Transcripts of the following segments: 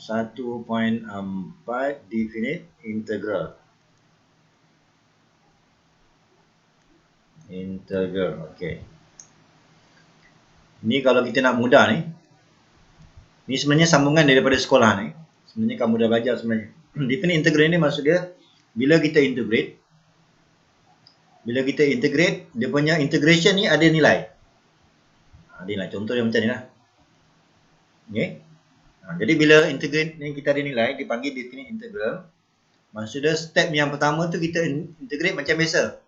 1.4 definite integral. Okey. Ni kalau kita nak mudah ni. Ni sebenarnya sambungan daripada sekolah ni. Sebenarnya kamu dah belajar sebenarnya. Definite integral ni maksud dia bila kita integrate, dia punya integration ni ada nilai. Ada nilai. Contoh dia macam ni lah. Okey. Jadi bila integrate ni kita ada nilai, dipanggil definite integral. Maksud dia step yang pertama tu kita integrate macam biasa.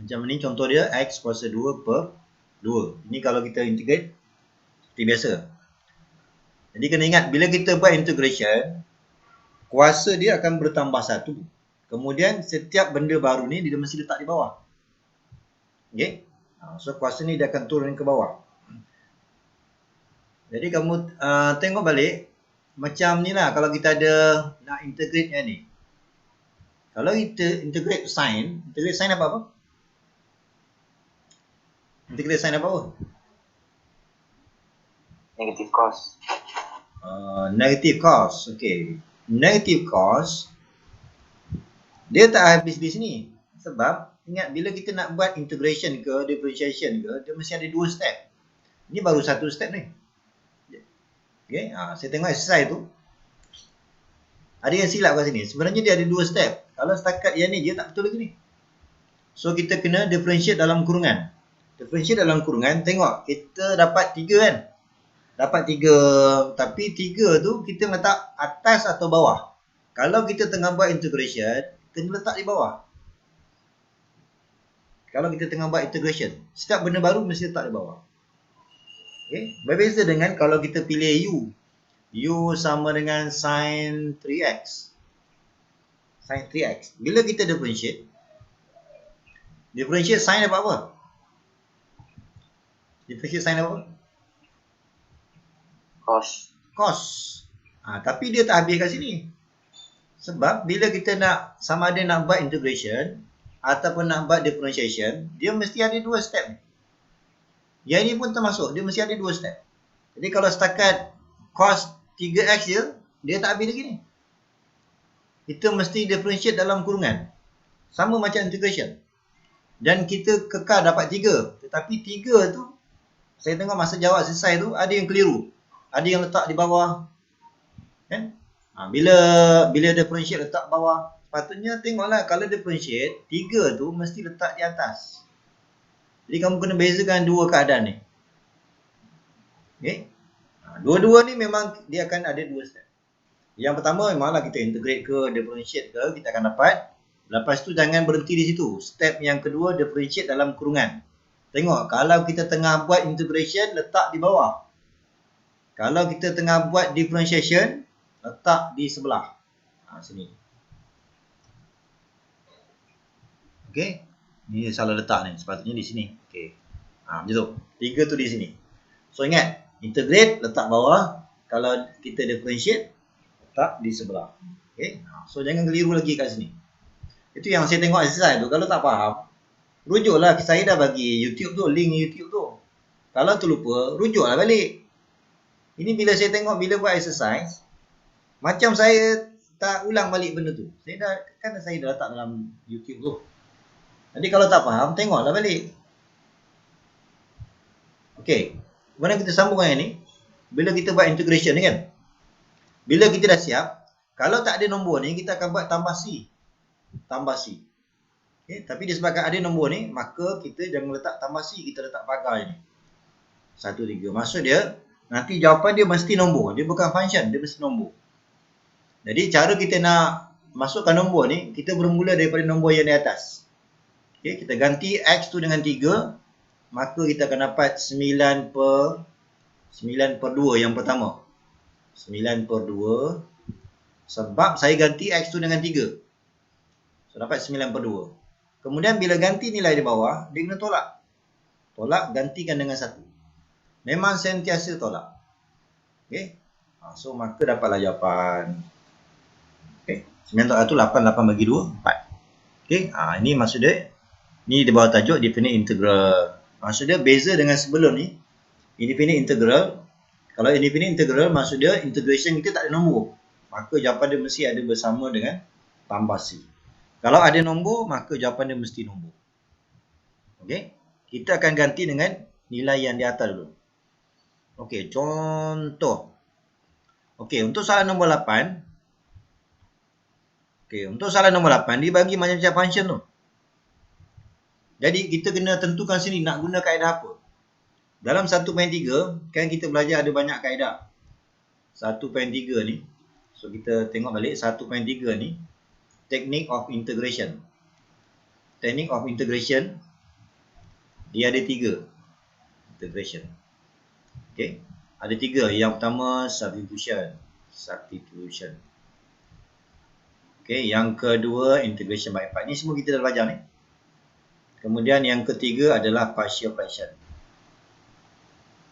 Macam ni contoh dia x kuasa 2 per 2. Ini kalau kita integrate seperti biasa. Jadi kena ingat bila kita buat integration, kuasa dia akan bertambah 1. Kemudian setiap benda baru ni dia mesti letak di bawah. Okey. So kuasa ni dia akan turun ke bawah. Jadi kamu tengok balik macam ni lah kalau kita ada nak integrate yang ni. Kalau kita integrate sin apa? Integrate sin apa? Negative cos. Negative cos. Okey. Negative cos dia tak habis di sini. Sebab ingat bila kita nak buat integration ke differentiation ke, dia mesti ada 2 step. Ini baru 1 step ni. Okey, saya tengok exercise tu. Ada yang silap kat sini. Sebenarnya dia ada 2 step. Kalau setakat yang ni je tak betul lagi ni. So kita kena differentiate dalam kurungan. Differentiate dalam kurungan, tengok kita dapat 3 kan. Dapat 3, tapi 3 tu kita letak atas atau bawah. Kalau kita tengah buat integration, kena letak di bawah. Kalau kita tengah buat integration, setiap benda baru mesti letak di bawah. Okay. Berbeza dengan kalau kita pilih U. U sama dengan sin 3x. Sin 3x. Bila kita differentiate sin dapat apa? Differentiate sin dapat apa? Cos. Tapi dia tak habis kat sini. Sebab bila kita nak sama ada nak buat integration ataupun nak buat differentiation, dia mesti ada 2 step. Yang ini pun termasuk, dia mesti ada 2 step. Jadi kalau setakat cos 3x dia tak habis lagi ni. Kita mesti differentiate dalam kurungan. Sama macam integration. Dan kita kekal dapat 3. Tetapi 3 tu, saya tengok masa jawab selesai tu, ada yang keliru. Ada yang letak di bawah. Kan? Bila differentiate letak bawah, sepatutnya tengoklah kalau differentiate, 3 tu mesti letak di atas. Jadi kamu kena bezakan 2 keadaan ni. Okey? Dua-dua ni memang dia akan ada 2 step. Yang pertama memanglah kita integrate ke, differentiate ke, kita akan dapat. Lepas tu jangan berhenti di situ. Step yang kedua, differentiate dalam kurungan. Tengok, kalau kita tengah buat integration, letak di bawah. Kalau kita tengah buat differentiation, letak di sebelah. Sini. Okey. Ni salah letak ni. Sepatutnya di sini. Okey. Macam tu. 3 tu di sini. So ingat, integrate letak bawah. Kalau kita differentiate, letak di sebelah. Okey. So jangan keliru lagi kat sini. Itu yang saya tengok exercise tu. Kalau tak faham, rujuklah. Saya dah bagi YouTube tu, link YouTube tu. Kalau terlupa, rujuklah balik. Ini bila saya tengok bila buat exercise, macam saya tak ulang balik benda tu. Saya dah letak dalam YouTube tu. Jadi kalau tak faham, tengoklah balik. Okey. Kemudian kita sambung dengan ini. Bila kita buat integration ni kan. Bila kita dah siap, kalau tak ada nombor ni, kita akan buat tambah C. Tambah C. Okay. Tapi disebabkan ada nombor ni, maka kita jangan letak tambah C, kita letak pagar ni. 1, 3. Maksud dia, nanti jawapan dia mesti nombor. Dia bukan function, dia mesti nombor. Jadi cara kita nak masukkan nombor ni, kita bermula daripada nombor yang di atas. Okay, kita ganti X tu dengan 3, maka kita akan dapat 9 per 2 yang pertama. 9 per 2. Sebab saya ganti X tu dengan 3. So dapat 9 per 2. Kemudian bila ganti nilai di bawah, dia kena tolak. Tolak, gantikan dengan 1. Memang sentiasa tolak. Okay. So maka dapatlah jawapan. Okay. 9 tolak 1, 8. 8 bagi 2, 4. Okay. Ini maksud dia. Ni di bawah tajuk definite integral. Maksud dia beza dengan sebelum ni. Indefinite integral. Kalau indefinite integral maksud dia integration kita tak ada nombor. maka jawapan dia mesti ada bersama dengan tambah C. Kalau ada nombor, maka jawapan dia mesti nombor. Okey, kita akan ganti dengan nilai yang di atas dulu. Okey, contoh. Okey, untuk soalan nombor 8. Okey, untuk soalan nombor 8, dia bagi macam-macam function tu. Jadi, kita kena tentukan sini nak guna kaedah apa. Dalam 1.3, kan kita belajar ada banyak kaedah. 1.3 ni, so kita tengok balik 1.3 ni, technique of integration. Technique of integration, dia ada 3 integration. Okey, ada 3. Yang pertama substitution. Okey, yang kedua integration by part. Ni semua kita dah belajar ni. Kemudian yang ketiga adalah partial fraction.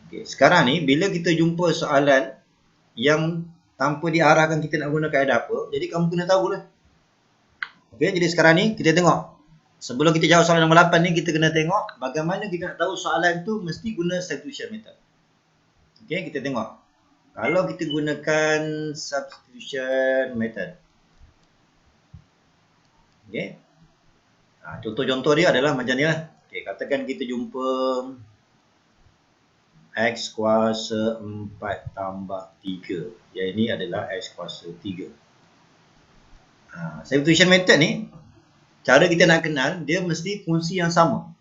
Okey, sekarang ni bila kita jumpa soalan yang tanpa diarahkan kita nak guna kaedah apa, jadi kamu kena tahulah. Okey, jadi sekarang ni kita tengok. Sebelum kita jawab soalan nombor 8 ni, kita kena tengok bagaimana kita nak tahu soalan tu mesti guna substitution method. Okey, kita tengok. Kalau kita gunakan substitution method. Okey. Contoh-contoh dia adalah macam ni lah. Okey, katakan kita jumpa X kuasa 4 tambah 3. Yang ini adalah X kuasa 3. Substitution method ni, cara kita nak kenal, dia mesti fungsi yang sama.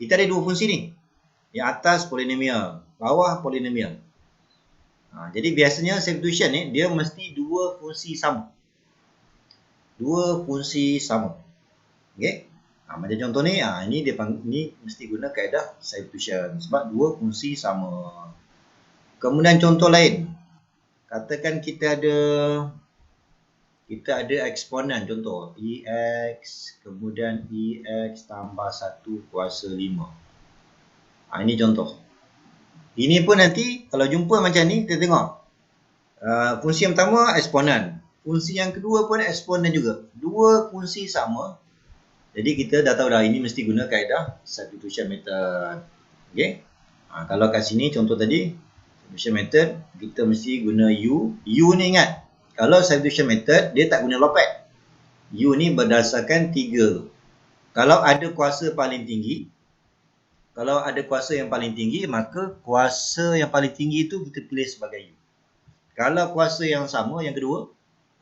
Kita ada 2 fungsi ni. Yang atas polinomial, bawah polinomial. Jadi biasanya substitution ni, dia mesti 2 fungsi sama. 2 fungsi sama. Okey. Macam contoh ni, ini dia ni mesti guna kaedah substitution sebab 2 fungsi sama. Kemudian contoh lain. Katakan kita ada eksponen, contoh EX, kemudian EX tambah 1 kuasa 5. Ini contoh. Ini pun nanti kalau jumpa macam ni, kita tengok. Fungsi yang pertama eksponen. Fungsi yang kedua pun eksponen juga. 2 fungsi sama. Jadi kita dah tahu dah ini mesti guna kaedah substitution method. Okey. Kalau kat sini contoh tadi substitution method, kita mesti guna U. U ni ingat, kalau substitution method dia tak guna lopat. U ni berdasarkan 3. Kalau ada kuasa paling tinggi, maka kuasa yang paling tinggi itu kita pilih sebagai U. Kalau kuasa yang sama, yang kedua,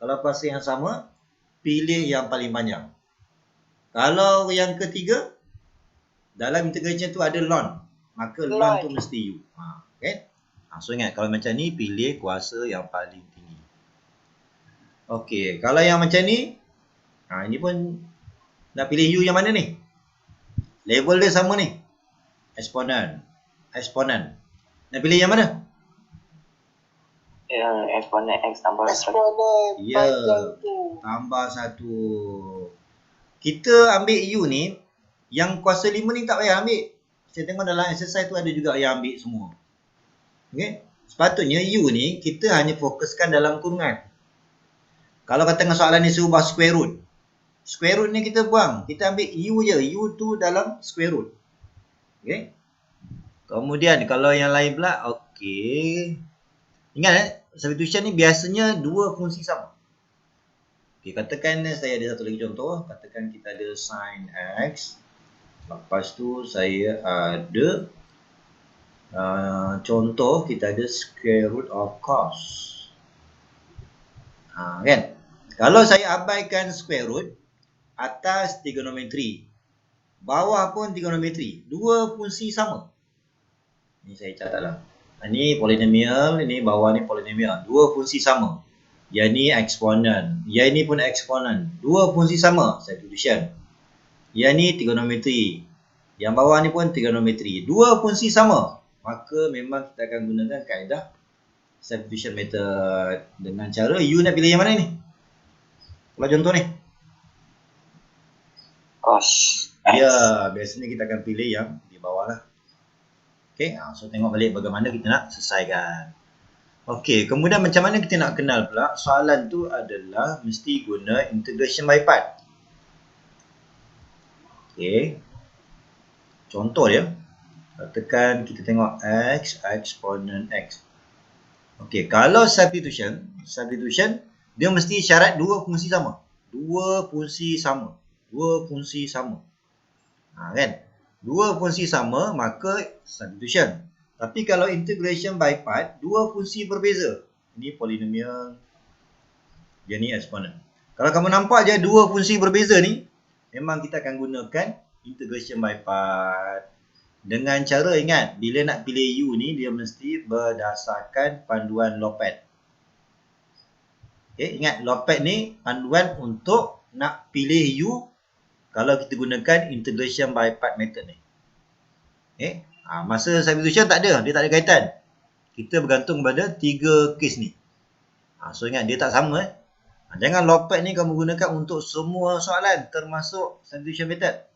kalau kuasa yang sama, pilih yang paling panjang. Kalau yang ketiga, dalam integration tu ada ln, maka ln tu mesti U. Okay? So ingat, kalau macam ni, pilih kuasa yang paling tinggi. Okey, kalau yang macam ni, ini pun nak pilih U yang mana ni? Level dia sama ni. Eksponen. Nak pilih yang mana? Eksponen X tambah 1. Ya, tambah 1. Kita ambil U ni, yang kuasa 5 ni tak payah ambil. Saya tengok dalam exercise tu ada juga yang ambil semua. Okay? Sepatutnya U ni kita hanya fokuskan dalam kurungan. Kalau katakan soalan ni suruh square root. Square root ni kita buang. Kita ambil U je. U tu dalam square root. Okay? Kemudian kalau yang lain pula, okey. Ingat substitution ni biasanya 2 fungsi sama. Okey, katakan saya ada satu lagi contoh. Katakan kita ada sin X. Lepas tu saya ada contoh kita ada square root of cos. Kan? Kalau saya abaikan square root, atas trigonometri, bawah pun trigonometri, 2 fungsi sama. Ni saya catatlah. Ini polinomial, ini bawah ni polinomial, 2 fungsi sama. Yang ni eksponen, yang ni pun eksponen, 2 fungsi sama, substitution. Yang ni trigonometri, yang bawah ni pun trigonometri, 2 fungsi sama. Maka memang kita akan gunakan kaedah substitution method. Dengan cara U nak pilih yang mana ni? Kalau contoh ni Cos. Ya, biasanya kita akan pilih yang di bawah lah. Okay, so tengok balik bagaimana kita nak selesaikan. Okey, kemudian macam mana kita nak kenal pula soalan tu adalah mesti guna integration by part. Okey. Contoh dia. Katakan kita tengok X, eksponen X. Okey, kalau substitution dia mesti syarat dua fungsi sama. Dua fungsi sama. Dua fungsi sama. Kan? Dua fungsi sama, maka substitution. Tapi kalau integration by part, dua fungsi berbeza. Ini polinomial, dia ni exponent. Kalau kamu nampak je dua fungsi berbeza ni, memang kita akan gunakan integration by part. Dengan cara ingat, bila nak pilih U ni, dia mesti berdasarkan panduan Lopet. Okay, ingat Lopet ni panduan untuk nak pilih U kalau kita gunakan integration by part method ni. Okay, masa substitution tak ada, dia tak ada kaitan. Kita bergantung pada tiga kes ni. So ingat, dia tak sama. Jangan Lopet ni kamu gunakan untuk semua soalan termasuk substitution method.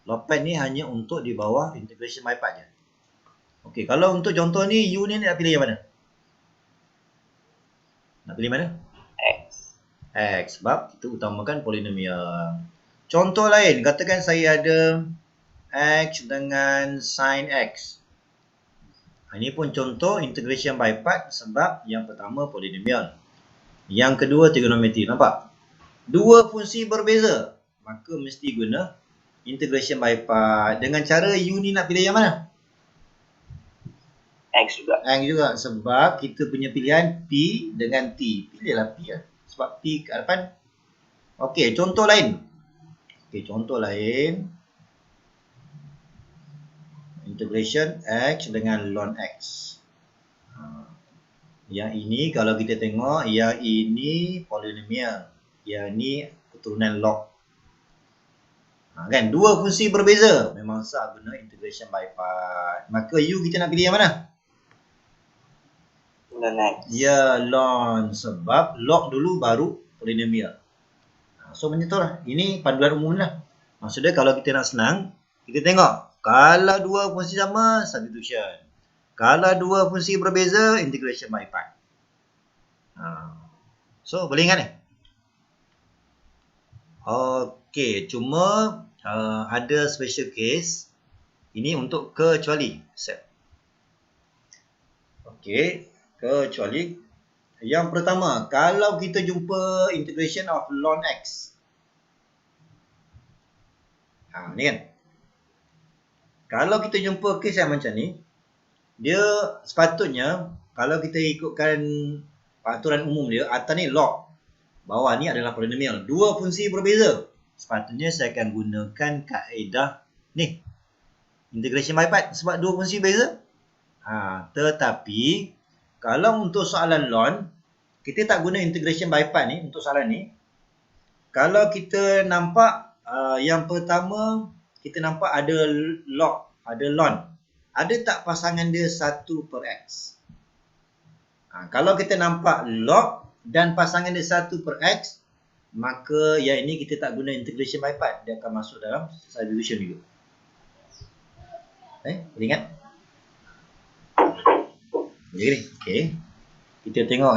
Lopet ni hanya untuk di bawah integration by part je. Okey, kalau untuk contoh ni, U ni nak pilih yang mana? Nak pilih mana? X. X, sebab kita utamakan polinomial. Contoh lain, katakan saya ada X dengan sin X. Ini pun contoh integration by part sebab yang pertama polinomial. Yang kedua trigonometri, nampak? Dua fungsi berbeza, maka mesti guna integration by part. Dengan cara U ni nak pilih yang mana? X juga. X juga. Sebab kita punya pilihan P dengan T. Pilihlah P lah. Sebab T kat depan. Okey, contoh lain. Okey, contoh lain. Integration X dengan ln X. Yang ini kalau kita tengok, yang ini polinomial. Yang ni keturunan log. Kan, dua fungsi berbeza. Memang sah guna integration by part. Maka U kita nak pilih yang mana? Ln X. Ya, ln. Sebab log dulu baru polinomial. So macam tu lah. Ini panduan umum lah. Maksudnya kalau kita nak senang, kita tengok. Kalau dua fungsi sama, substitution. Kalau dua fungsi berbeza, integration by part. So boleh ingat ni? Okey, cuma ada special case. Ini untuk kecuali set. Okey, kecuali yang pertama, kalau kita jumpa integration of ln X. Ni kan. Kalau kita jumpa case yang macam ni, dia sepatutnya kalau kita ikutkan peraturan umum dia, atas ni log, bawah ni adalah polinomial. Dua fungsi berbeza. Sepatutnya saya akan gunakan kaedah ni, integration by part, sebab dua fungsi berbeza. Tetapi kalau untuk soalan ln, kita tak guna integration by part ni untuk soalan ni. Kalau kita nampak yang pertama, kita nampak ada log, ada ln. Ada tak pasangan dia 1/x? Kalau kita nampak log dan pasangan dia 1/x, maka yang ini kita tak guna integration by part. Dia akan masuk dalam substitution juga. Boleh ingat? Jadi, okey. Kita tengok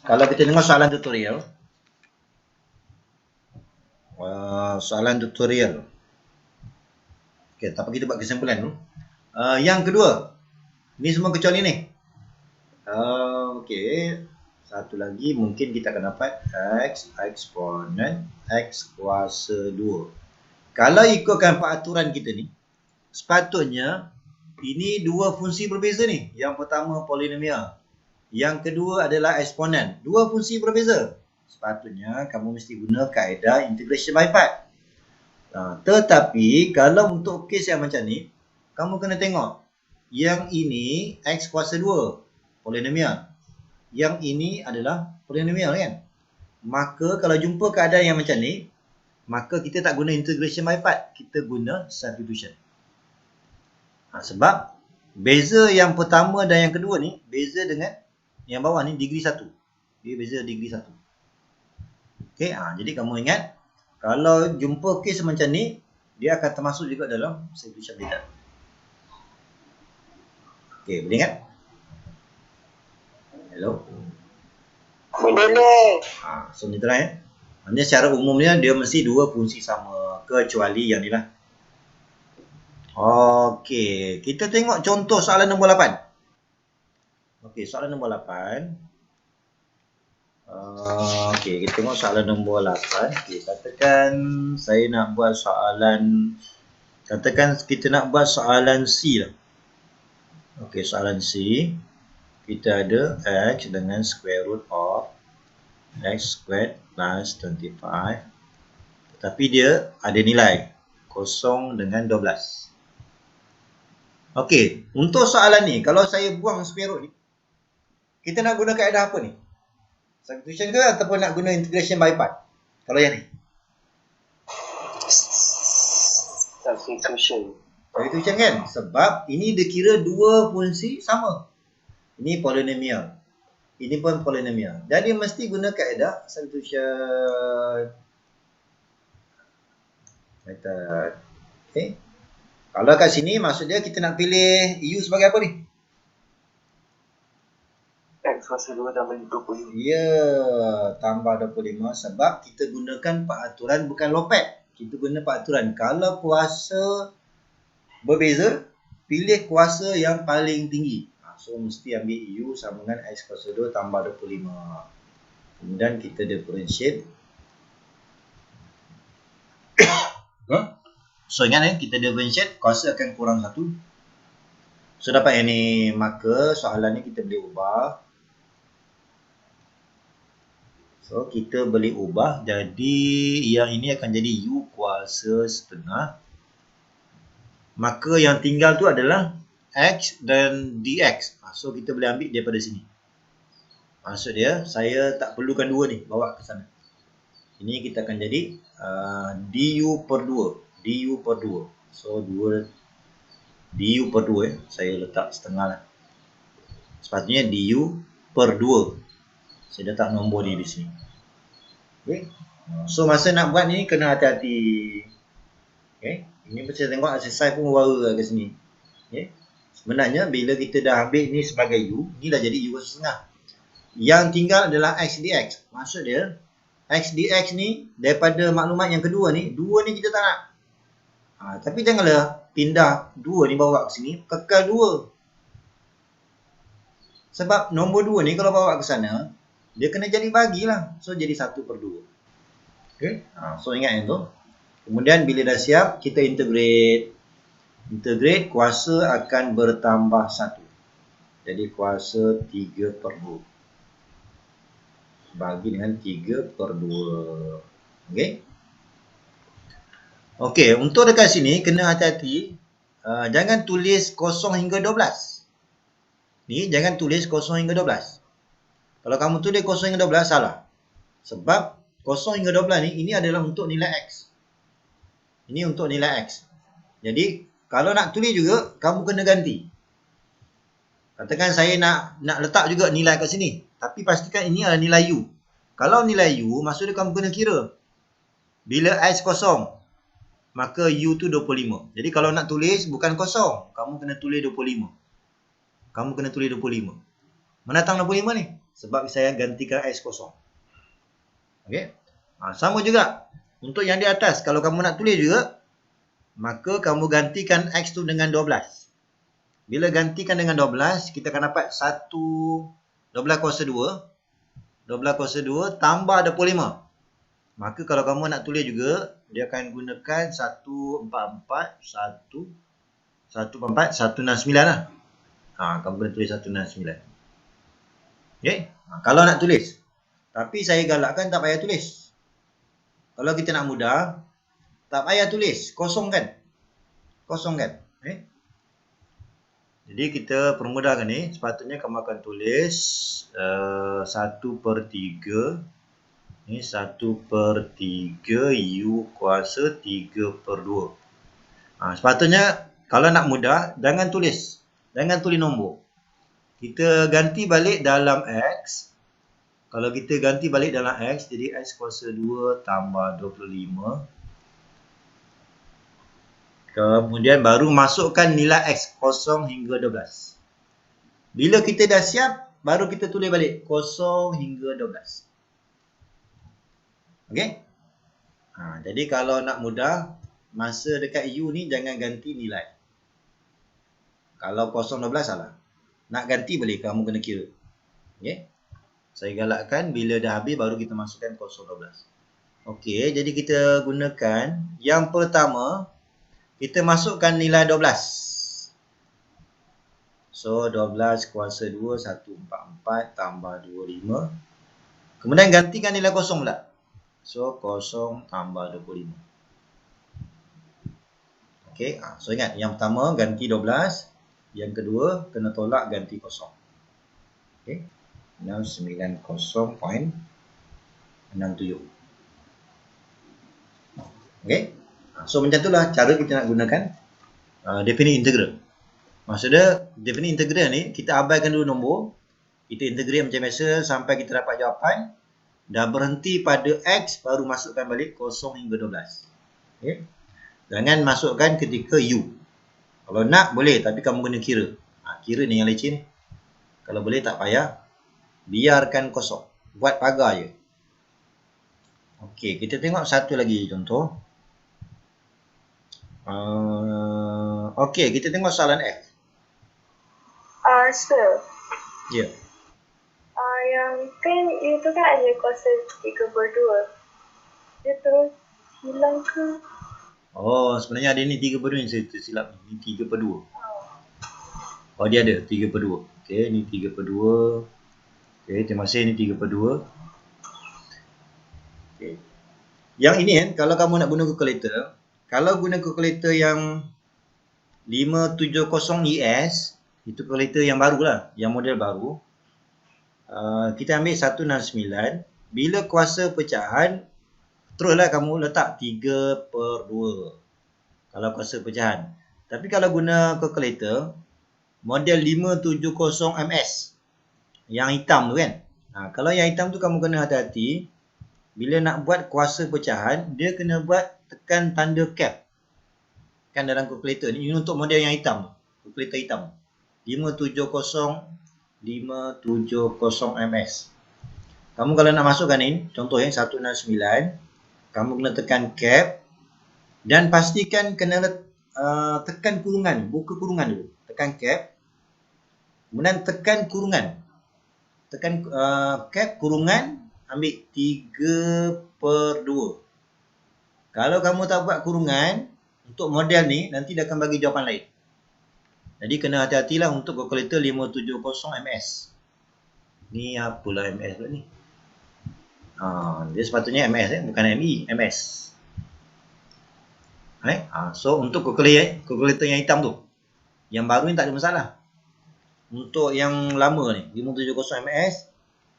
kalau kita tengok soalan tutorial. Soalan tutorial. Okey, tak apa, kita buat kesimpulan dulu. Yang kedua. Ini semua kecuali ni. Okey. Satu lagi mungkin kita akan dapat X eksponen X kuasa 2. Kalau ikutkan peraturan kita ni, sepatutnya ini dua fungsi berbeza ni. Yang pertama polinomial. Yang kedua adalah eksponen. Dua fungsi berbeza. Sepatutnya kamu mesti guna kaedah integration by part. Tetapi kalau untuk kes yang macam ni, kamu kena tengok. Yang ini X kuasa 2. Polinomial. Yang ini adalah polinomial kan. Maka kalau jumpa keadaan yang macam ni, maka kita tak guna integration by part. Kita guna substitution. Sebab beza yang pertama dan yang kedua ni, beza dengan yang bawah ni degree 1. Dia beza degree 1. Okey, jadi kamu ingat, kalau jumpa kes macam ni, dia akan termasuk juga dalam substitution method. Okey, boleh ingat? Hello? Boleh. So ni terang Maksudnya secara umumnya dia mesti dua fungsi sama, kecuali yang ni lah. Okey, kita tengok contoh soalan nombor 8. Okey, soalan nombor 8. Okey, kita tengok soalan nombor 8. Okey, katakan saya nak buat soalan, katakan kita nak buat soalan C lah. Okey, soalan C. Kita ada x dengan square root of x squared plus 25. Tetapi dia ada nilai 0 dengan 12. Okey, untuk soalan ni, kalau saya buang square root ni, kita nak guna kaedah apa ni? Substitution ke ataupun nak guna integration by part? Kalau yang ni. Substitution. Substitution kan? Sebab ini dia kira dua fungsi sama. Ini polinomial. Ini pun polinomial. Jadi mesti guna kaedah substitution method. Okay. Kalau kat sini maksud dia kita nak pilih U sebagai apa ni? X kuasa 2 tambah 25. Ya, tambah 25 sebab kita gunakan peraturan bukan lopet. Kita guna peraturan. Kalau kuasa berbeza, pilih kuasa yang paling tinggi. So, mesti ambil U sama dengan X kuasa 2 tambah 25. Kemudian kita differentiate. So, ingat kita differentiate, kuasa akan kurang 1. So, dapat yang ni. Maka, soalan ni kita boleh ubah. So, kita boleh ubah jadi yang ini akan jadi U kuasa setengah. Maka yang tinggal tu adalah X dan DX. So, kita boleh ambil daripada sini. Maksud dia, saya tak perlukan 2 ni, bawa ke sana. Ini kita akan jadi DU per 2. DU per 2. So, 2 DU per 2. Saya letak setengah lah. Sepatutnya DU per 2. Saya letak nombor ni di sini. Okay. So, masa nak buat ni, kena hati-hati. Okay. Ini saya tengok exercise pun warna ke sini. Okay. Sebenarnya, bila kita dah ambil ni sebagai U, ni dah jadi U kuasa setengah. Yang tinggal adalah X dx. Maksud dia, X dx ni, daripada maklumat yang kedua ni, 2 ni kita tak nak. Tapi janganlah pindah 2 ni bawa ke sini, kekal 2. Sebab nombor 2 ni kalau bawa ke sana, dia kena jadi bagilah. So, jadi 1 per 2. Okay. So, ingat yang tu. Kemudian, bila dah siap, kita integrate. Integrate, kuasa akan bertambah 1. Jadi, kuasa 3 per 2. Bagi dengan 3 per 2. Okay. Okay, untuk dekat sini, kena hati-hati. Jangan tulis 0 hingga 12. Ni, jangan tulis 0 hingga 12. Kalau kamu tulis 0 hingga 12, salah. Sebab 0 hingga 12 ni, ini adalah untuk nilai X. Ini untuk nilai X. Jadi, kalau nak tulis juga, kamu kena ganti. Katakan saya nak letak juga nilai kat sini. Tapi pastikan ini adalah nilai U. Kalau nilai U, maksudnya kamu kena kira. Bila X kosong, maka U tu 25. Jadi, kalau nak tulis, bukan kosong. Kamu kena tulis 25. Kamu kena tulis 25. Mana datang 25 ni? Sebab saya gantikan X kosong. Okey. Sama juga. Untuk yang di atas, kalau kamu nak tulis juga, maka kamu gantikan X tu dengan 12. Bila gantikan dengan 12, kita akan dapat 12 kuasa 2. 12 kuasa 2 tambah 25. Maka kalau kamu nak tulis juga, dia akan gunakan 144, 169 lah. Kamu boleh tulis 169. Okay. Kalau nak tulis. Tapi saya galakkan tak payah tulis. Kalau kita nak mudah, tak payah tulis. Kosongkan. Kosongkan. Okay. Jadi kita permudahkan ni. Sepatutnya kamu akan tulis 1 per 3. Ini 1 per 3 U kuasa 3 per 2. Sepatutnya kalau nak mudah, jangan tulis. Jangan tulis nombor. Kita ganti balik dalam X. Kalau kita ganti balik dalam X, jadi X kuasa 2 tambah 25. Kemudian baru masukkan nilai X 0 hingga 12. Bila kita dah siap, baru kita tulis balik 0 hingga 12. Okey? Jadi kalau nak mudah, masa dekat U ni jangan ganti nilai. Kalau 0, 12 salah. Nak ganti boleh, kamu kena kira. Okey? Saya galakkan bila dah habis baru kita masukkan 012. Okey, jadi kita gunakan yang pertama, kita masukkan nilai 12. So 12 kuasa 2 144 tambah 25. Kemudian gantikan nilai kosong pula. So 0 tambah 25. Okey, so ingat yang pertama ganti 12, yang kedua kena tolak ganti kosong. Okey. 690.67. Okey. So macam itulah cara kita nak gunakan definite integral. Maksudnya definite integral ni kita abaikan dulu nombor, kita integrate macam biasa sampai kita dapat jawapan, dah berhenti pada X baru masukkan balik 0 hingga 12. Okay. Jangan masukkan ketika U. Kalau nak boleh tapi kamu kena kira. Kira ni yang leceh ni. Kalau boleh tak payah, biarkan kosong. Buat pagar je. Okey, kita tengok satu lagi contoh. Okey, kita tengok soalan F. Sir. Ya. Yeah. Yang kan itu kan ada kuasa 3/2. Dia terus hilang ke? Oh, sebenarnya ada ni 3/2 yang saya tersilap ni. Ni 3/2. Oh, dia ada 3/2. Okey, ni 3/2. Okey, terima kasih, ni 3/2. Okey. Yang ini kan, kalau kamu nak guna calculator, kalau guna calculator yang 570 ES, itu calculator yang baru lah, yang model baru. Kita ambil 169. Bila kuasa pecahan, teruslah kamu letak 3/2. Kalau kuasa pecahan. Tapi kalau guna calculator, model 570 MS, yang hitam tu kan. Kalau yang hitam tu kamu kena hati-hati. Bila nak buat kuasa pecahan, dia kena buat tekan tanda cap. Kan dalam calculator ni, ini untuk model yang hitam. Calculator hitam. 570 MS. Kamu kalau nak masukkan ni, contoh 169, kamu kena tekan cap dan pastikan kena tekan kurungan, buka kurungan dulu. Tekan cap. Kemudian tekan kurungan. Tekan cap kurungan, ambil 3/2. Kalau kamu tak buat kurungan untuk model ni, nanti dia akan bagi jawapan lain. Jadi kena hati-hatilah untuk kalkulator 570 MS. Ni apalah MS pula ni? Dia sepatutnya MS bukan MI, MS. So untuk kalkulator yang hitam tu, yang baru ni tak ada masalah. Untuk yang lama ni, 570 MS,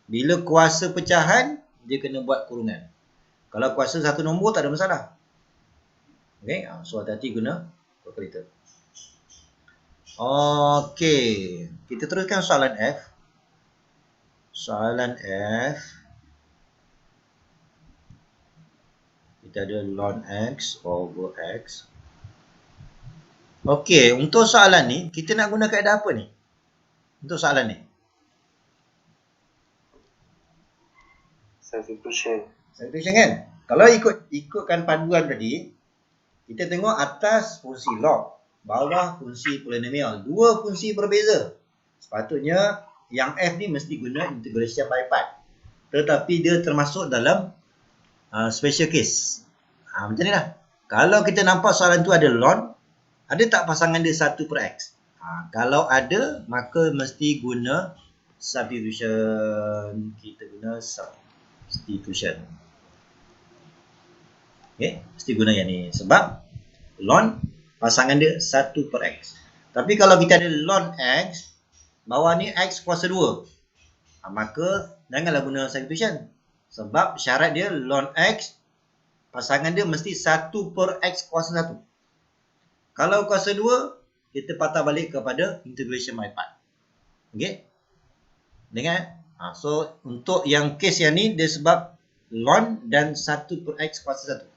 bila kuasa pecahan, dia kena buat kurungan. Kalau kuasa satu nombor tak ada masalah. Okay, so hati-hati guna kalkulator. Okey, kita teruskan soalan F. Soalan F. Kita ada ln X over X. Okey, untuk soalan ni, kita nak guna kaedah apa ni? Untuk soalan ni. Substitution. Substitution kan? Kalau ikutkan panduan tadi, kita tengok atas fungsi log, bawah fungsi polinomial. Dua fungsi berbeza. Sepatutnya yang F ni mesti guna integration by part. Tetapi dia termasuk dalam special case. Macam ni lah. Kalau kita nampak soalan tu ada ln, ada tak pasangan dia 1/x? Kalau ada, maka mesti guna substitution. Kita guna substitution. Okay, mesti guna yang ni. Sebab ln pasangan dia 1/x. Tapi kalau kita ada ln x, bawah ni x kuasa 2. Maka janganlah guna substitution. Sebab syarat dia ln x, pasangan dia mesti 1/x kuasa 1. Kalau kuasa 2, kita patah balik kepada integration by part. Okay. Dengar? So untuk yang case yang ni, dia sebab ln dan 1/x kuasa 1.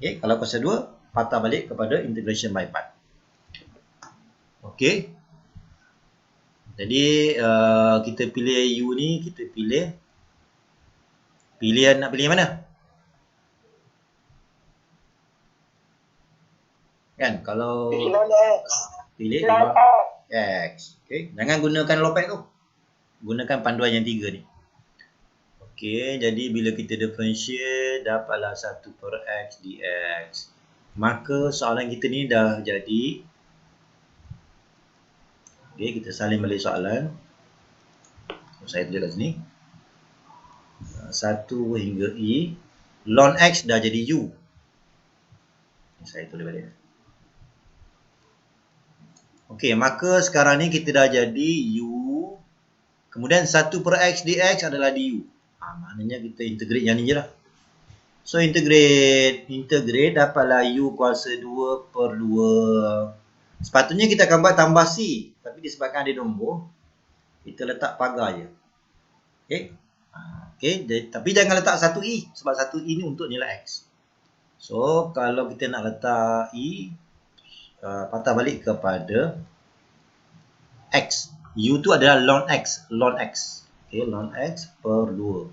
Okay, kalau kuasa 2, patah balik kepada integration by part. Okay. Jadi kita pilih U ni, kita pilih pilihan, nak pilih yang mana? Kan kalau Pilih ln X. pilih X. Okay. Jangan gunakan lopek tu. gunakan panduan yang 3 ni. Okey, jadi bila kita differentiate dapatlah 1 per X dx. Maka soalan kita ni dah jadi. Okey, kita salin balik soalan. Saya tulis kat sini. 1 hingga E. Ln X dah jadi U. Saya tulis balik. Okey, maka sekarang ni kita dah jadi U. Kemudian 1 per X dx adalah du. Maknanya kita integrate yang ni je lah. So integrate dapatlah U kuasa 2 per 2. Sepatutnya kita akan buat tambah C. Tapi disebabkan ada nombor, kita letak pagar je. Okay. Okay. Tapi jangan letak 1E. Sebab 1E ni untuk nilai X. So kalau kita nak letak E, patah balik kepada X. U tu adalah ln X. Okay, ln X per 2.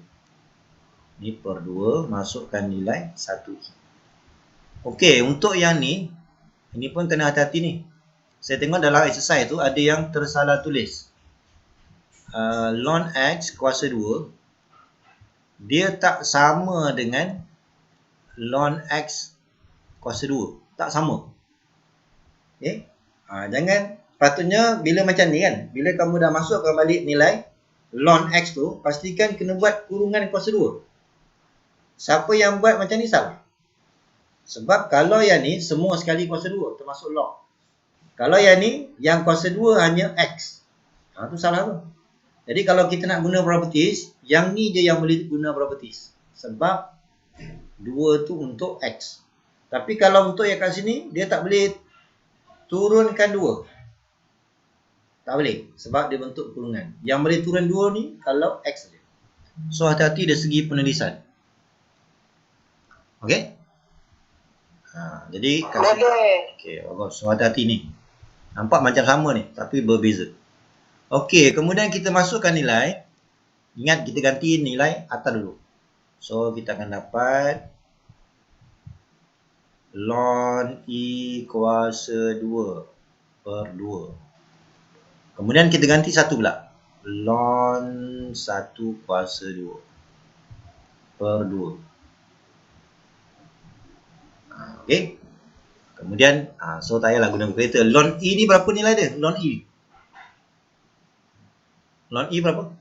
Ni per 2, masukkan nilai 1E. Okey, untuk yang ni, ini pun kena hati-hati ni. Saya tengok dalam exercise tu ada yang tersalah tulis. Ln X kuasa 2, dia tak sama dengan ln X kuasa 2. Tak sama. Okay. Jangan, patutnya bila macam ni kan, bila kamu dah masukkan balik nilai ln X tu, pastikan kena buat kurungan kuasa 2. Siapa yang buat macam ni salah. Sebab kalau yang ni semua sekali kuasa 2 termasuk log. Kalau yang ni yang kuasa 2 hanya X. Tu salah tu. Jadi kalau kita nak guna properties, yang ni je yang boleh guna properties. Sebab 2 tu untuk X. Tapi kalau untuk yang kat sini, dia tak boleh turunkan 2. Tak boleh. Sebab dia bentuk kurungan. Yang boleh turun 2 ni kalau X saja. So hati-hati dari segi penulisan. Okey? Jadi kasih. Okey, bagus. So hati-hati ni. Nampak macam sama ni, tapi berbeza. Okey, kemudian kita masukkan nilai. Ingat kita ganti nilai atas dulu. So kita akan dapat ln E kuasa 2 per 2. Kemudian kita ganti 1 pula. Ln 1 kuasa 2 per 2. Okey. Kemudian, so tak payahlah guna kalkulator. Ln E ni berapa nilai dia? Ln E. Ln E berapa?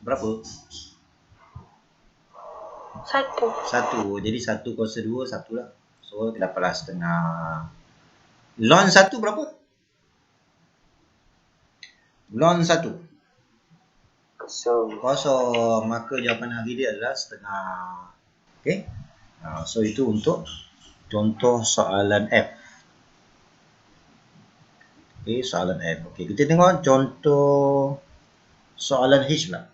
Berapa? 1. Jadi 1 kuasa 2, 1 lah. So, kita dapatlah setengah. Ln 1 berapa? Ln 1. Kosong. Maka jawapan hari dia adalah setengah. Okey. So itu untuk contoh soalan F. Okey, soalan F. Okey, kita tengok contoh soalan H pula.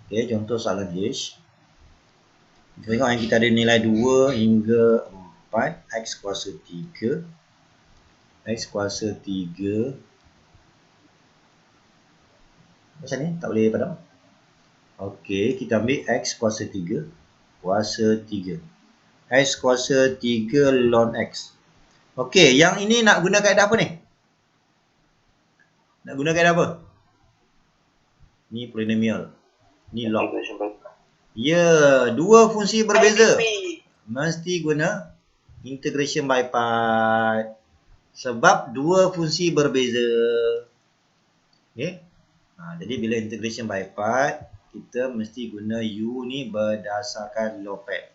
Okey, contoh soalan H. Kita tengok yang kita ada nilai 2 hingga 4. X kuasa 3. X kuasa 3. Macam ni, tak boleh padam. Okey, kita ambil X kuasa 3. Kuasa 3. X kuasa 3 ln X. Okey, yang ini nak guna kaedah apa ni? Nak guna kaedah apa? Ni polinomial. Ni log. Ya, dua fungsi berbeza. Mesti guna integration by part. Sebab dua fungsi berbeza. Okey. Jadi bila integration by part, kita mesti guna U ni berdasarkan Lopet.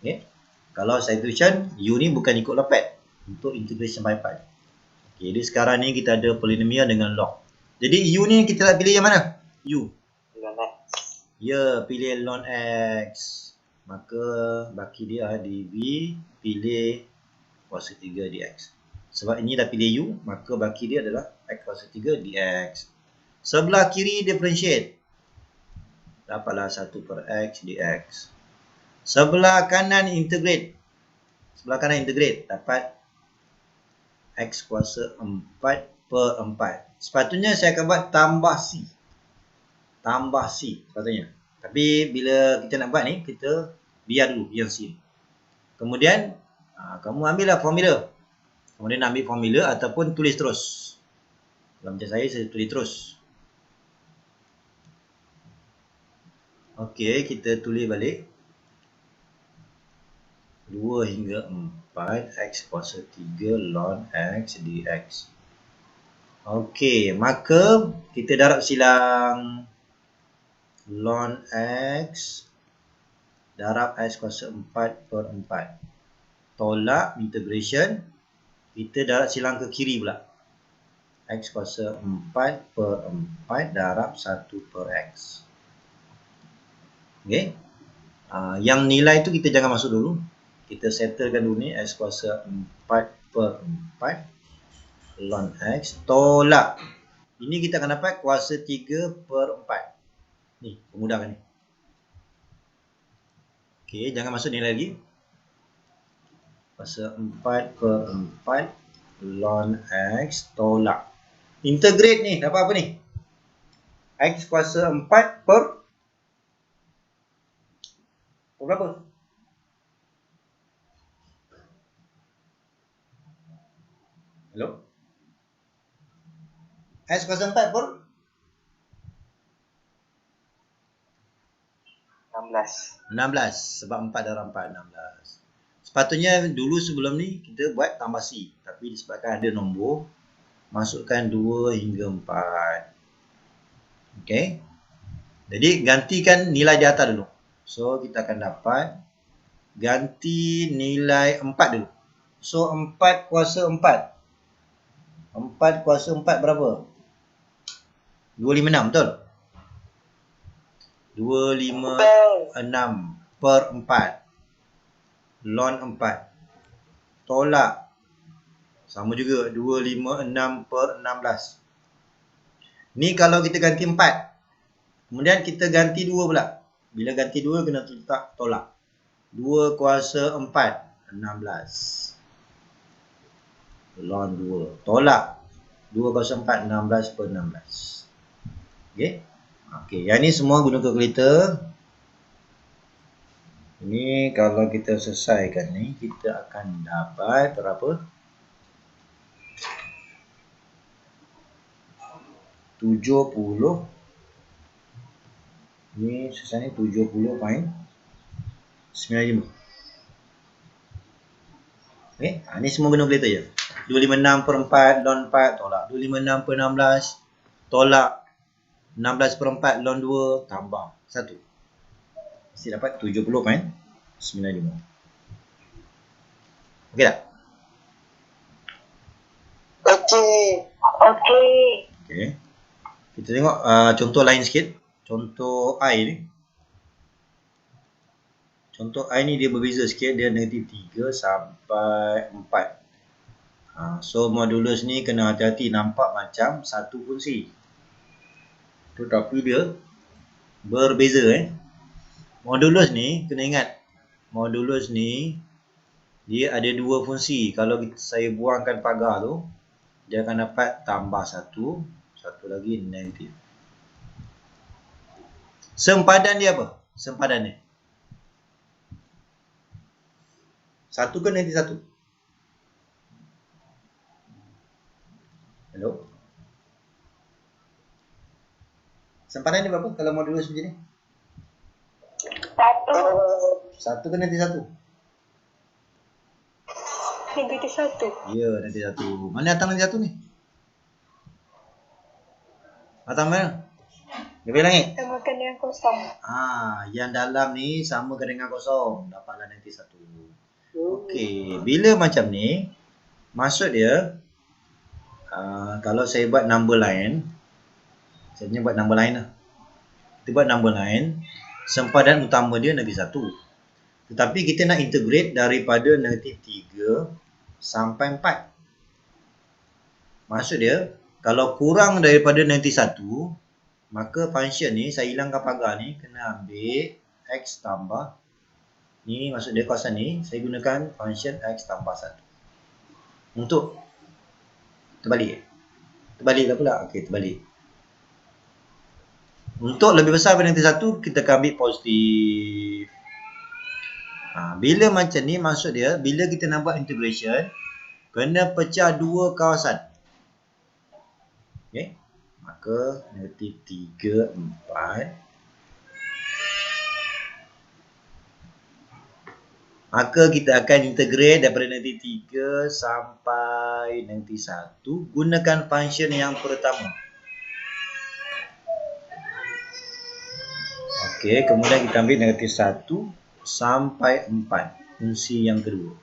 Okay. Kalau substitution, U ni bukan ikut Lopet untuk integration by part. Okay, jadi sekarang ni kita ada polinomial dengan log. Jadi U ni kita nak pilih yang mana? U. Ln X. Ya, pilih ln X. Maka baki dia dV, pilih kuasa 3 dx. Sebab ini dah pilih U, maka baki dia adalah X kuasa 3 dx. Sebelah kiri differentiate. Dapatlah 1 per X dx. Sebelah kanan integrate. Sebelah kanan integrate. Dapat X kuasa 4 per 4. Sepatutnya saya akan buat tambah C. Tambah C sepatutnya. Tapi bila kita nak buat ni, kita biar dulu yang C. Kemudian, kamu ambillah formula. Kemudian nak ambil formula ataupun tulis terus. Kalau macam saya tulis terus. Okey, kita tulis balik. 2 hingga 4 X kuasa 3 ln X dx. Okey, maka kita darab silang ln X darab X kuasa 4 per 4. Tolak integration. Kita darab silang ke kiri pula. X kuasa 4 per 4 darab 1 per X. Okey. Yang nilai tu kita jangan masuk dulu. Kita settlekan dulu ni. X kuasa 4 per 4 ln X. Tolak. Ini kita akan dapat kuasa 3 per 4. Ni, pemudahkan ni. Okey, jangan masuk nilai lagi. Kuasa 4 per 4 ln X tolak. Integrate ni, dapat apa ni? X kuasa 4 per berapa? Hello? X kuasa 4 per 16. Sebab 4 darab 4, 16. Sepatutnya dulu sebelum ni kita buat tambah C. Tapi disebabkan ada nombor, masukkan 2 hingga 4. Okey. Jadi gantikan nilai di atas dulu. So kita akan dapat ganti nilai 4 dulu. So 4 kuasa 4. 4 kuasa 4 berapa? 256, betul? 256 per 4 ln 4 tolak sama juga 256 per 16. Ni kalau kita ganti 4, kemudian kita ganti 2 pula. Bila ganti 2 kena letak tolak. 2 kuasa 4 16 ln 2 tolak 2 kuasa 4 16 per 16. Okey. Okey, yang ni semua guna kalkulator. Ini kalau kita selesaikan ni, kita akan dapat berapa? 70. Ni selesai ni 70.95. Okey, ni semua guna kalkulator je. 256 per 4 ln 4 tolak 256 per 16 tolak 16 per 4 ln 2 tambah 1. Mesti dapat 70.95. Okey tak? Okey. Okey. Kita tengok contoh lain sikit. Contoh I ni. Contoh I ni dia berbeza sikit. Dia negatif 3 sampai 4. So modulus ni kena hati-hati. Nampak macam satu fungsi. Tetapi dia berbeza Modulus ni kena ingat. Modulus ni dia ada dua fungsi. Kalau saya buangkan pagar tu, dia akan dapat tambah 1, satu lagi negatif. Sempadan dia apa? Sempadan dia 1 ke negatif 1? Hello? Sempadan dia berapa kalau modulus macam ni? 1 ke negatif 1? Negatif 1. Ya, negatif 1. Mana datang negatif 1 ni? Datang mana? Garis langit? Samakan dengan kosong. Yang dalam ni samakan dengan kosong. Dapatlah negatif 1. Okey, bila macam ni, maksud dia, kalau saya buat number line, saya punya buat number line lah. Kita buat number line, sempadan utama dia negatif 1. Tetapi kita nak integrate daripada negatif 3 sampai 4. Maksud dia, kalau kurang daripada negatif 1, maka function ni, saya hilangkan pagar ni, kena ambil X tambah. Ni maksud dia kawasan ni, saya gunakan function X tambah 1. Untuk terbalik. Terbalik lah pula. Okey, terbalik. Untuk lebih besar daripada negatif 1, kita akan ambil positif. Bila macam ni, maksud dia, bila kita nak buat integration, kena pecah dua kawasan. Okey. Maka negatif 3, 4. Maka kita akan integrate daripada negatif 3 sampai negatif 1. Gunakan function yang pertama. Okey, kemudian kita ambil negatif 1 sampai 4. Fungsi yang kedua.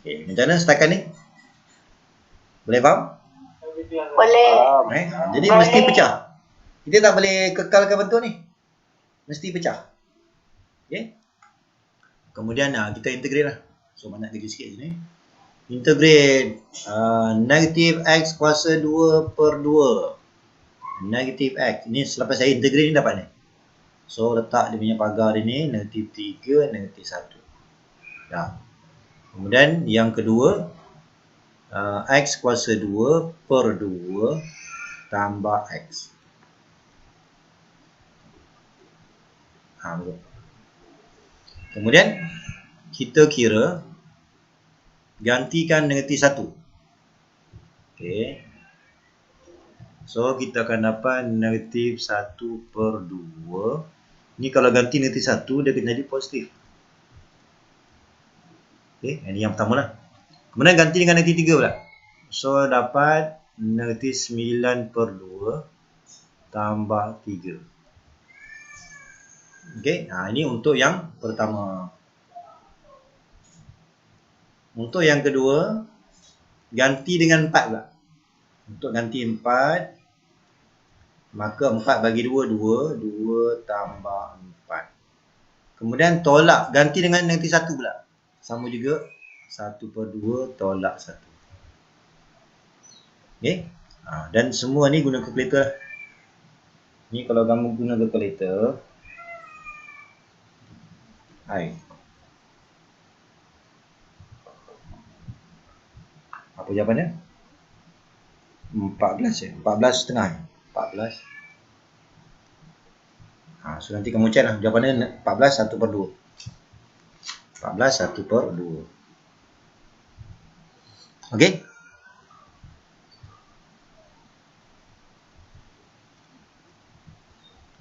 Okey, macam mana setakat ni? Boleh faham? Boleh. Jadi mesti pecah. Kita tak boleh kekalkan bentuk ni. Mesti pecah. Okey. Kemudian kita integrate lah. So banyak kerja sikit sini. Integrate negatif x kuasa 2 per 2. Negatif x. Ini selepas saya integrate ni dapat ni. So letak dia punya pagar ini negatif 3, negatif 1. Ya. Kemudian yang kedua, x kuasa 2 per 2 tambah x. Betul. Kemudian kita kira gantikan negatif 1. Okey. So kita akan dapat negatif 1 per 2. Ni kalau ganti negatif 1 dia akan jadi positif. Okey, ini yang pertama lah. Kemudian ganti dengan negatif 3 pula. So dapat negatif 9 per 2 tambah 3. Okey, ini untuk yang pertama. Untuk yang kedua, ganti dengan 4 pula. Untuk ganti 4, maka 4 bagi 2, 2 tambah 4. Kemudian tolak, ganti dengan negatif 1 pula. Sama juga, 1 per 2 tolak 1. Okey, dan semua ni guna kalkulator. Ni kalau kamu guna kalkulator, apa jawapannya? 14 ya? 14 setengah. 14. So nanti kamu cek lah. Jawapannya 14 1 per 2. 14 1 per 2. Okey.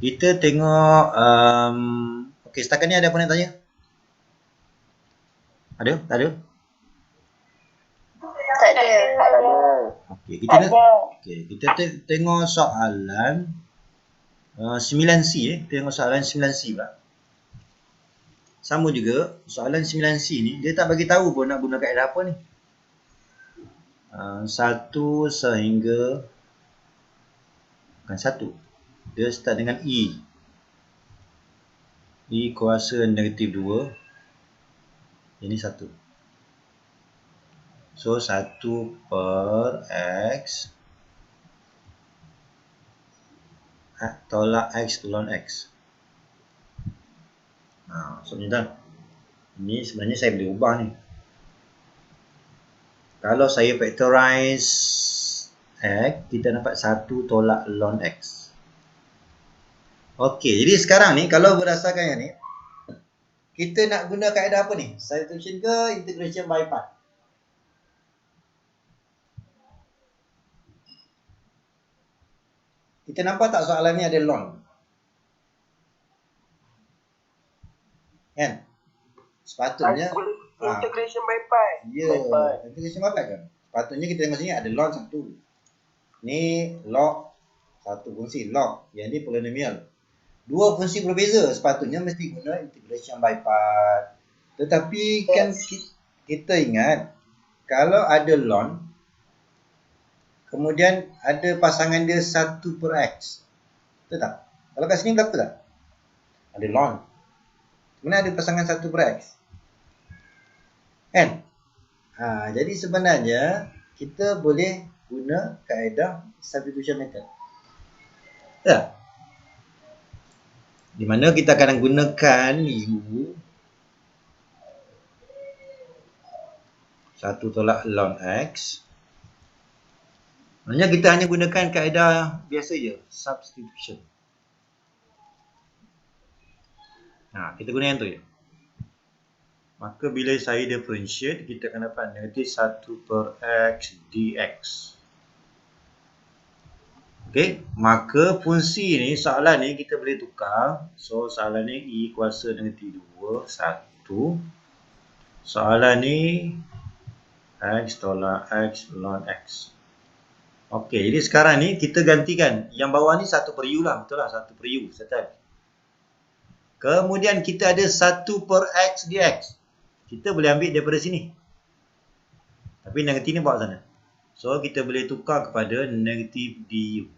Kita tengok okey, setakat ni ada apa nak tanya? Ada? Tak ada? Tak ada. Okey, kita tengok soalan 9C tengok soalan 9C pula. Sama juga, soalan 9C ni dia tak bagi tahu pun nak guna kaedah apa ni. 1 sehingga bukan 1. Dia start dengan E. E kuasa negatif 2. Ini 1. So 1 per X tolak X ln X. So ni dah. Ini sebenarnya saya boleh ubah ni. Kalau saya factorize X, kita dapat 1 tolak ln X. Okey, jadi sekarang ni kalau berdasarkan yang ni, kita nak guna kaedah apa ni? Substitution ke integration by part? Kita nampak tak soalan ni ada ln? Kan? Sepatutnya integration by pi. ya, integration by part kan? Sepatutnya kita tengok sini ada ln 1. Ni log satu fungsi log. Yang ni polinomial. Dua fungsi berbeza, sepatutnya mesti guna integration by part. Tetapi kan kita ingat kalau ada ln, kemudian ada pasangan dia 1 per X. Betul tak? Kalau kat sini berapa tak? Ada ln. Kemudian ada pasangan 1 per X. Kan? Jadi sebenarnya kita boleh guna kaedah substitution method. Ya. Di mana kita akan gunakan U 1 tolak ln X. Maksudnya kita hanya gunakan kaedah biasa je, substitution. Kita guna yang tu je. Maka bila saya differentiate, kita akan dapat negatif 1 per X dx. Okey, maka fungsi ni, soalan ni kita boleh tukar. So, soalan ni E kuasa negatif 2, 1. Soalan ni X tolak X ln X. Okey, jadi sekarang ni kita gantikan. Yang bawah ni 1 per U lah. Betul lah, 1 per U. Settle. Kemudian kita ada 1 per X dx. Kita boleh ambil daripada sini. Tapi negatif ni bawa sana. So, kita boleh tukar kepada negatif du.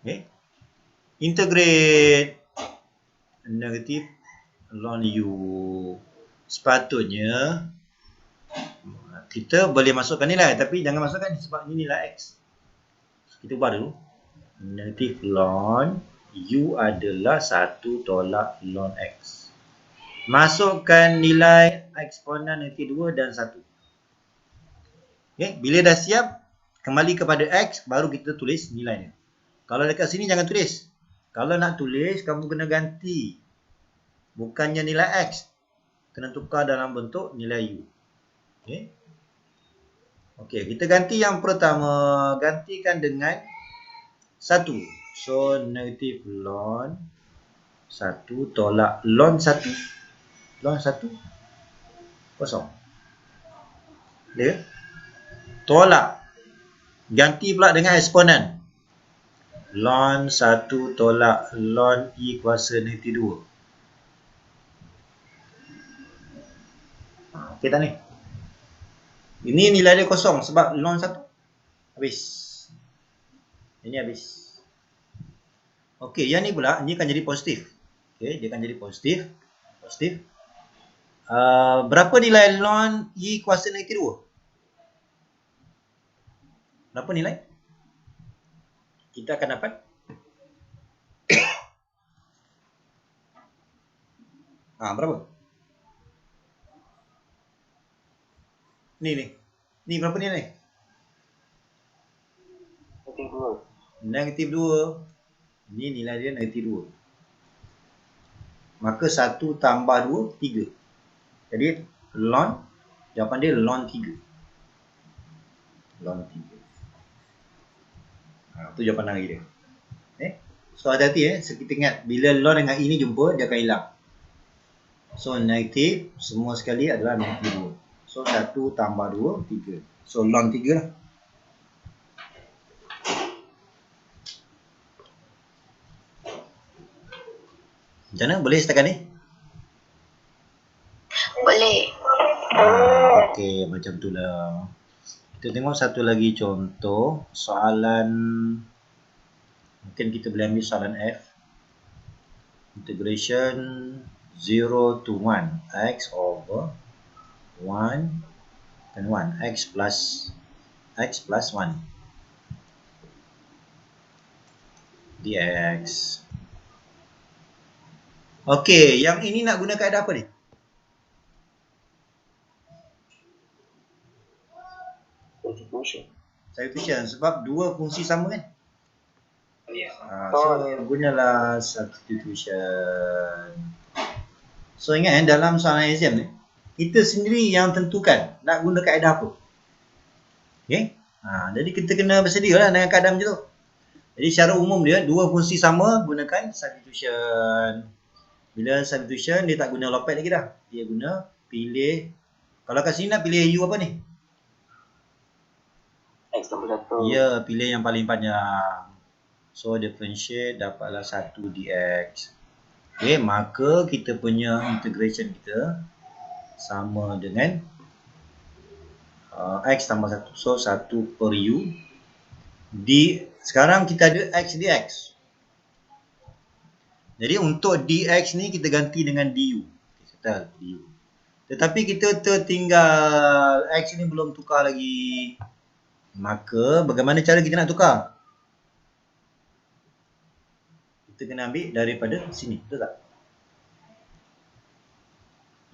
Okay. Integrate negatif ln u. Sepatutnya kita boleh masukkan nilai, tapi jangan masukkan ni sebab ni nilai x. So, kita ubah dulu. Negatif ln u adalah 1 tolak ln x. Masukkan nilai eksponen negatif 2 dan 1. Okay. Bila dah siap, kembali kepada x, baru kita tulis nilainya. Kalau dekat sini jangan tulis. Kalau nak tulis, kamu kena ganti. Bukannya nilai x. Kena tukar dalam bentuk nilai u. Okay. Okey, kita ganti yang pertama. Gantikan dengan 1. So, negatif ln 1 tolak ln 1. Ln 1 kosong. Dia tolak. Ganti pula dengan eksponen. Ln 1 tolak ln E kuasa negatif 2. Okey tak ni? Ini nilai dia kosong sebab ln 1 habis. Ini habis. Okey, yang ni pula, ini akan jadi positif. Okey, dia akan jadi positif. Positif. Berapa nilai ln E kuasa negatif 2? Berapa nilai? Kita akan dapat berapa? Ni berapa nilai? Negatif 2. Negatif 2. Ini nilai dia negatif 2. Maka 1 tambah 2, 3. Jadi ln, jawapan dia ln 3. Ln 3. Itu jawapan hari dia. So hati-hati So kita ingat, bila ln dengan E ni jumpa, dia akan hilang. So negatif, semua sekali adalah negatif 2. So 1 tambah 2, 3. So ln 3 lah. Macam mana? Boleh setakat ni? Boleh. Okey, macam tu lah. Kita tengok satu lagi contoh. Soalan, mungkin kita boleh ambil soalan F. Integration 0 to 1 x over 1 dan 1 x plus 1 dx. Okey, yang ini nak guna kaedah apa ni? Substitution. Sebab dua fungsi sama kan? So gunalah substitution. So ingat dalam soalan exam ni, kita sendiri yang tentukan nak guna kaedah apa. Okay? Jadi kita kena bersedia lah dengan kaedah macam tu. Jadi secara umum dia, dua fungsi sama gunakan substitution. Bila substitution, dia tak guna lopet lagi dah. Dia guna pilih. Kalau kat sini nak pilih U apa ni? X tambah 1. Ya, pilih yang paling panjang. So, differentiate dapatlah 1 dx. Okay, maka kita punya integration kita sama dengan x tambah 1. So, 1 per U. Sekarang kita ada x dx. Jadi, untuk dx ni kita ganti dengan du. Settle, du. Tetapi kita tertinggal x ni belum tukar lagi. Maka, bagaimana cara kita nak tukar? Kita kena ambil daripada sini, betul tak?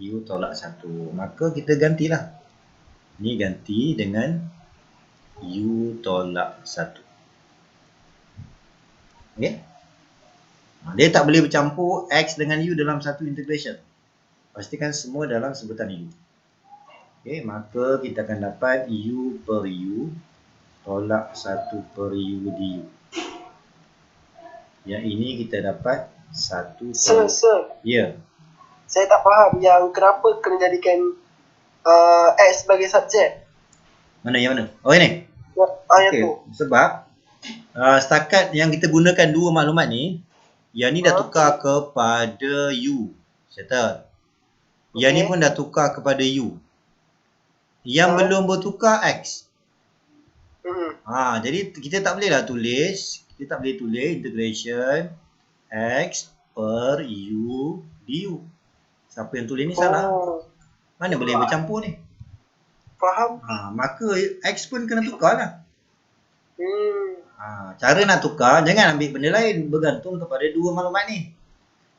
U tolak 1. Maka kita gantilah. Ni ganti dengan U tolak 1. Okay? Dia tak boleh bercampur X dengan U dalam satu integration. pastikan semua dalam sebutan U. Okey, maka kita akan dapat U per U tolak 1 per U du. Yang ini kita dapat 1 per... Sir. Ya. Saya tak faham yang kenapa kena jadikan X sebagai subjek. Mana yang mana? Oh ini. Yang Okey, tu. sebab setakat yang kita gunakan dua maklumat ni, yang ni dah tukar kepada U. Settle. Yang ni pun dah tukar kepada U. Yang belum bertukar X. Jadi kita tak boleh lah tulis, kita tak boleh tulis integration X per U du. Siapa yang tulis ni salah. Mana boleh bercampur ni? Faham? Maka X pun kena tukar lah. Cara nak tukar, jangan ambil benda lain, bergantung kepada dua maklumat ni.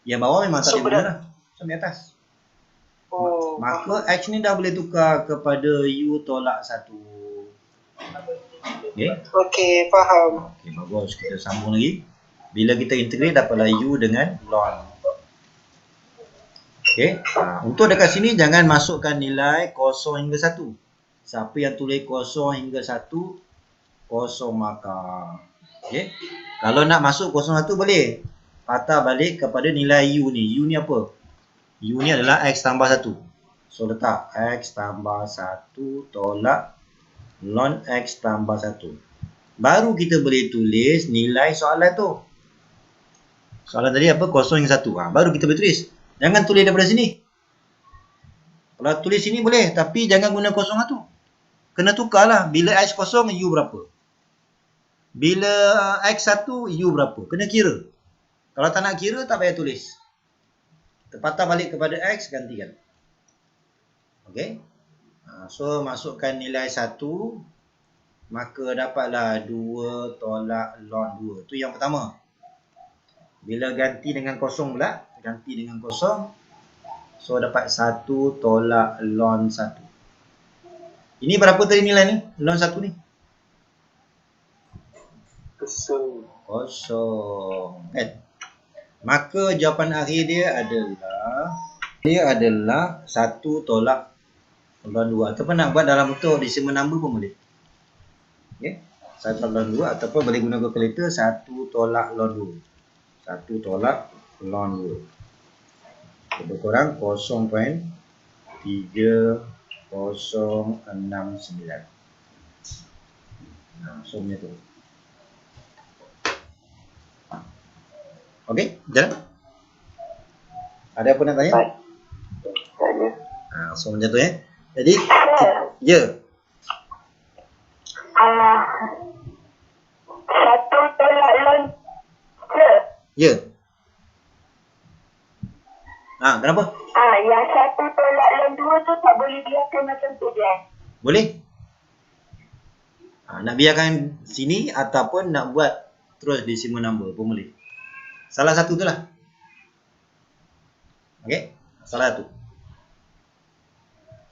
Yang bawah memang tak boleh guna lah. Sampai atas. Maka X ni dah boleh tukar kepada U tolak 1. Okey, faham. Okey, bagus. Kita sambung lagi. Bila kita integrate, dapatlah U dengan ln. Okey. Untuk dekat sini, jangan masukkan nilai 0 hingga 1. Siapa yang tulis 0 hingga 1, kosong markah. Okey. Kalau nak masuk 01 boleh. Patah balik kepada nilai U ni. U ni apa? U ni adalah X tambah 1. So letak X tambah 1 tolak ln X tambah 1. Baru kita boleh tulis nilai soalan tu. Soalan tadi apa? 0 hingga 1. Baru kita boleh tulis. Jangan tulis daripada sini. Kalau tulis sini boleh. Tapi jangan guna 01. Kena tukarlah. Bila X kosong, U berapa? Bila X1, U berapa? Kena kira. Kalau tak nak kira, tak payah tulis. Terpatah balik kepada X, gantikan. Okey. So, masukkan nilai 1. Maka dapatlah 2 tolak ln 2. Itu yang pertama. Bila ganti dengan kosong pula. Ganti dengan kosong. So, dapat 1 tolak ln 1. Ini berapa tadi nilai ni? Ln 1 ni? Kosong. Kan? Maka jawapan akhir dia adalah 1 tolak ln 2. Ataupun nak buat dalam bentuk decimal number pun boleh. Okay? 1 tolak ln 2 ataupun boleh guna calculator 1 tolak ln 2. 1 tolak ln 2. Lebih kurang 0.3069. So macam tu. Okey, jalan. Ada apa nak tanya? Tanya. So macam tu Jadi, ya. 1 tolak ln. Ya. Kenapa? Yang 1 tolak ln 2 tu tak boleh biarkan macam tu je. Boleh. Nak biarkan sini ataupun nak buat terus decimal number pun boleh. Salah satu tu lah. Okey? Salah satu.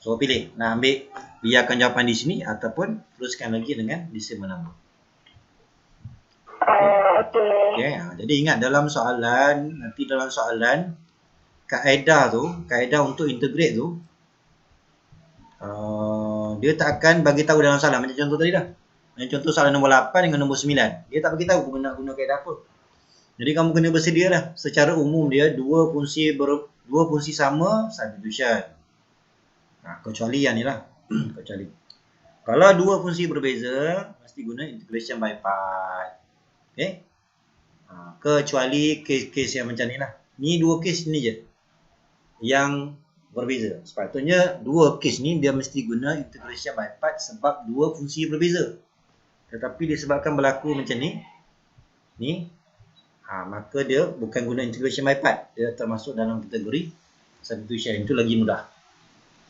So pilih. Nak ambil biarkan jawapan di sini ataupun teruskan lagi dengan decimal number. Okey. Jadi ingat dalam soalan, nanti dalam soalan kaedah untuk integrate tu dia tak akan bagi tahu dalam soalan macam contoh tadi dah. Macam contoh soalan nombor 8 dengan nombor 9. Dia tak bagi tahu guna kaedah apa. Jadi kamu kena bersedialah. Secara umum dia dua fungsi sama substitution. Kecuali yang ni lah. Kecuali. Kalau dua fungsi berbeza, mesti guna integration by part. Okay? Kecuali kes-kes yang macam ni lah. Ni dua kes ni je yang berbeza. Sepatutnya dua kes ni dia mesti guna integration by part sebab dua fungsi berbeza. Tetapi disebabkan berlaku macam ni, maka dia bukan guna integration by part. Dia termasuk dalam kategori substitution. Itu lagi mudah.